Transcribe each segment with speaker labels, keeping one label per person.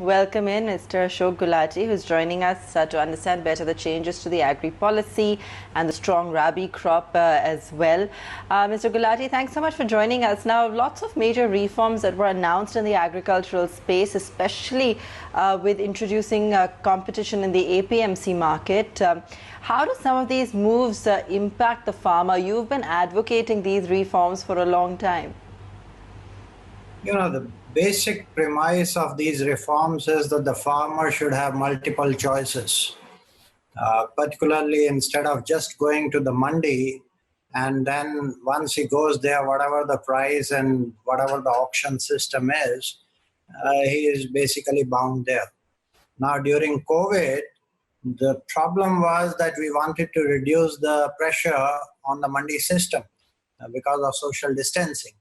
Speaker 1: welcome in Mr. Ashok Gulati, who's joining us to understand better the changes to the agri policy and the strong Rabi crop as well. Mr. Gulati, thanks so much for joining us. Now, lots of major reforms that were announced in the agricultural space, especially with introducing competition in the APMC market. How do some of these moves impact the farmer? You've been advocating these reforms for a long time.
Speaker 2: The basic premise of these reforms is that the farmer should have multiple choices, particularly instead of just going to the mandi and then once he goes there, whatever the price and whatever the auction system is, he is basically bound there. Now, during COVID, the problem was that we wanted to reduce the pressure on the mandi system because of social distancing.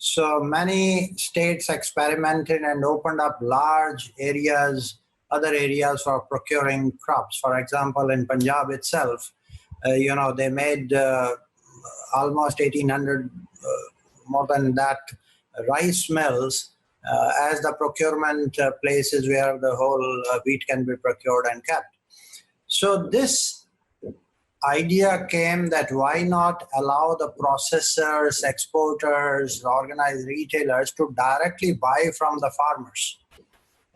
Speaker 2: So many states experimented and opened up large areas, other areas for procuring crops. For example, in Punjab itself, they made almost 1,800, more than that, rice mills as the procurement places where the whole wheat can be procured and kept. So this idea came that why not allow the processors, exporters, organized retailers to directly buy from the farmers.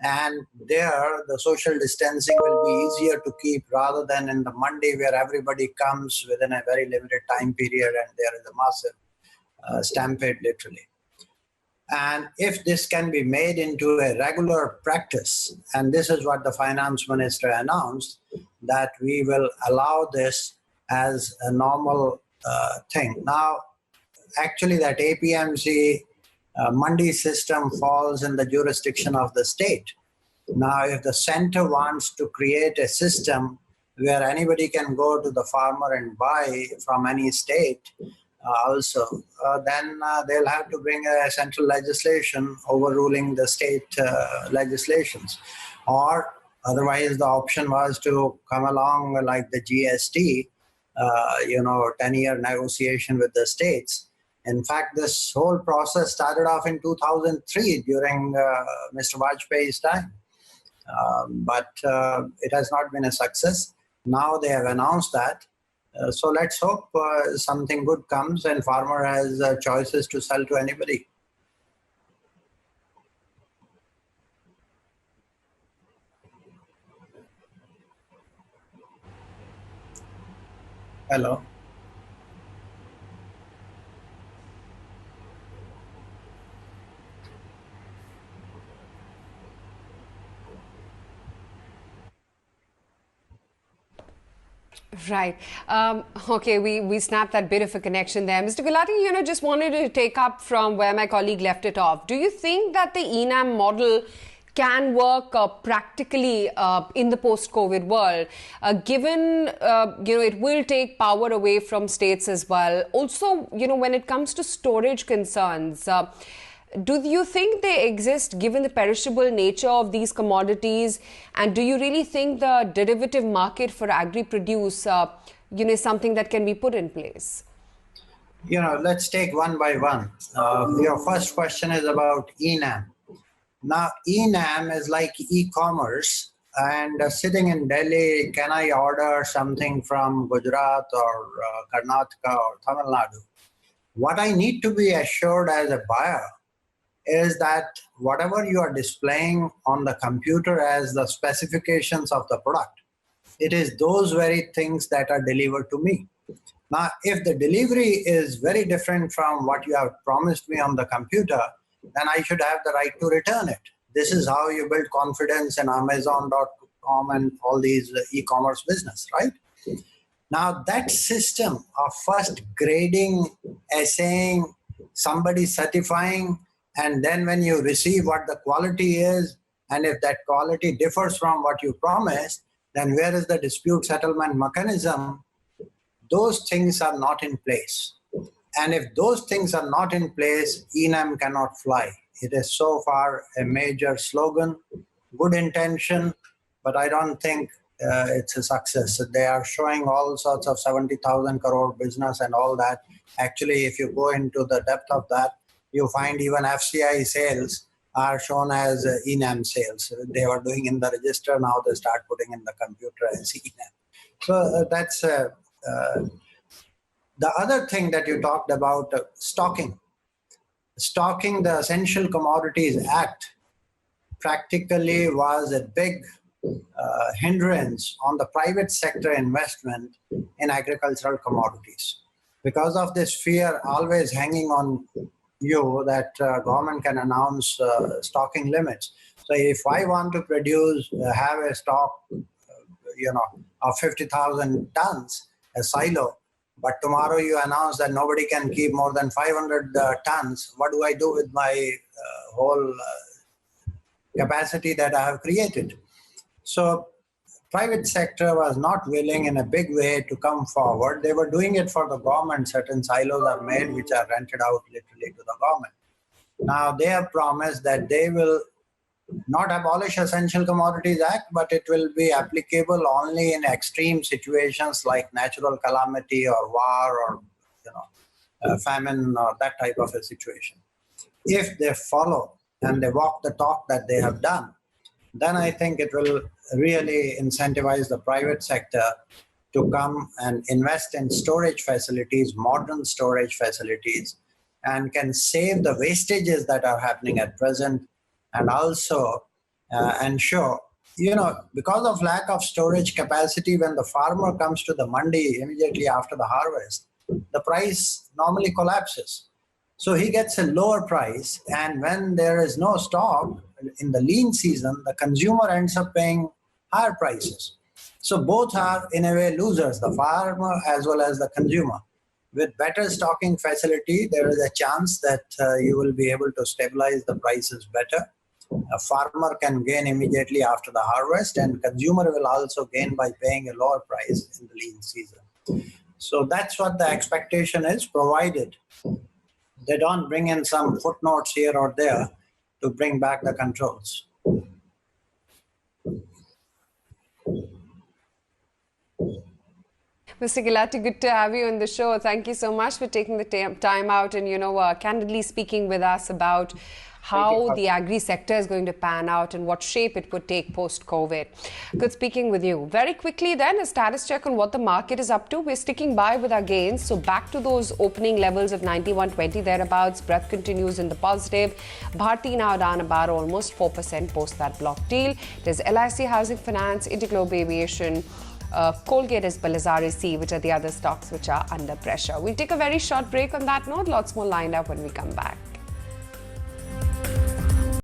Speaker 2: And there, the social distancing will be easier to keep rather than in the mandi where everybody comes within a very limited time period and there is a massive stampede literally. And if this can be made into a regular practice, and this is what the finance minister announced, that we will allow this as a normal thing. Now, actually that APMC mandi system falls in the jurisdiction of the state. Now, if the center wants to create a system where anybody can go to the farmer and buy from any state, then they'll have to bring a central legislation overruling the state legislations. Or otherwise, the option was to come along like the GST, 10-year negotiation with the states. In fact, this whole process started off in 2003 during Mr. Vajpayee's time. But it has not been a success. Now they have announced that. So let's hope something good comes and farmer has choices to sell to anybody. Hello.
Speaker 3: Right. Okay, we snapped that bit of a connection there. Mr. Gulati, just wanted to take up from where my colleague left it off. Do you think that the ENAM model can work practically in the post-COVID world, given, it will take power away from states as well? Also, when it comes to storage concerns, do you think they exist given the perishable nature of these commodities? And do you really think the derivative market for agri-produce, is something that can be put in place?
Speaker 2: Let's take one by one. Your first question is about ENAM. Now, ENAM is like e-commerce, and sitting in Delhi, can I order something from Gujarat or Karnataka or Tamil Nadu? What I need to be assured as a buyer is that whatever you are displaying on the computer as the specifications of the product, it is those very things that are delivered to me. Now, if the delivery is very different from what you have promised me on the computer, then I should have the right to return it. This is how you build confidence in Amazon.com and all these e-commerce business, right? Now, that system of first grading, assaying, somebody certifying, and then when you receive what the quality is, and if that quality differs from what you promised, then where is the dispute settlement mechanism? Those things are not in place. And if those things are not in place, ENAM cannot fly. It is so far a major slogan, good intention, but I don't think it's a success. They are showing all sorts of 70,000 crore business and all that. Actually, if you go into the depth of that, you find even FCI sales are shown as ENAM sales. They were doing in the register, now they start putting in the computer as ENAM. So that's the other thing that you talked about, stocking. Stocking the Essential Commodities Act practically was a big hindrance on the private sector investment in agricultural commodities. Because of this fear always hanging on you that government can announce stocking limits. So if I want to produce, have a stock, of 50,000 tons, a silo, but tomorrow you announce that nobody can keep more than 500 tons, what do I do with my whole capacity that I have created? So private sector was not willing in a big way to come forward. They were doing it for the government. Certain silos are made which are rented out literally to the government. Now they have promised that they will not abolish Essential Commodities Act, but it will be applicable only in extreme situations like natural calamity or war or famine or that type of a situation. If they follow and they walk the talk that they have done, then I think it will really incentivize the private sector to come and invest in storage facilities, modern storage facilities, and can save the wastages that are happening at present, and also ensure, because of lack of storage capacity, when the farmer comes to the mandi immediately after the harvest, the price normally collapses. So he gets a lower price, and when there is no stock in the lean season, the consumer ends up paying higher prices. So both are in a way losers, the farmer as well as the consumer. With better stocking facility, there is a chance that you will be able to stabilize the prices better. A farmer can gain immediately after the harvest, and consumer will also gain by paying a lower price in the lean season. So that's what the expectation is, provided they don't bring in some footnotes here or there to bring back the controls.
Speaker 3: Mr. Gulati, good to have you on the show. Thank you so much for taking the time out and, candidly speaking with us about how the agri sector is going to pan out and what shape it would take post-COVID. Good speaking with you. Very quickly then, a status check on what the market is up to. We're sticking by with our gains. So back to those opening levels of 91.20 thereabouts. Breath continues in the positive. Bharti now down about almost 4% post that block deal. There's LIC Housing Finance, Interglobe Aviation, Colgate as well as RAC, which are the other stocks which are under pressure. We'll take a very short break on that note. Lots more lined up when we come back.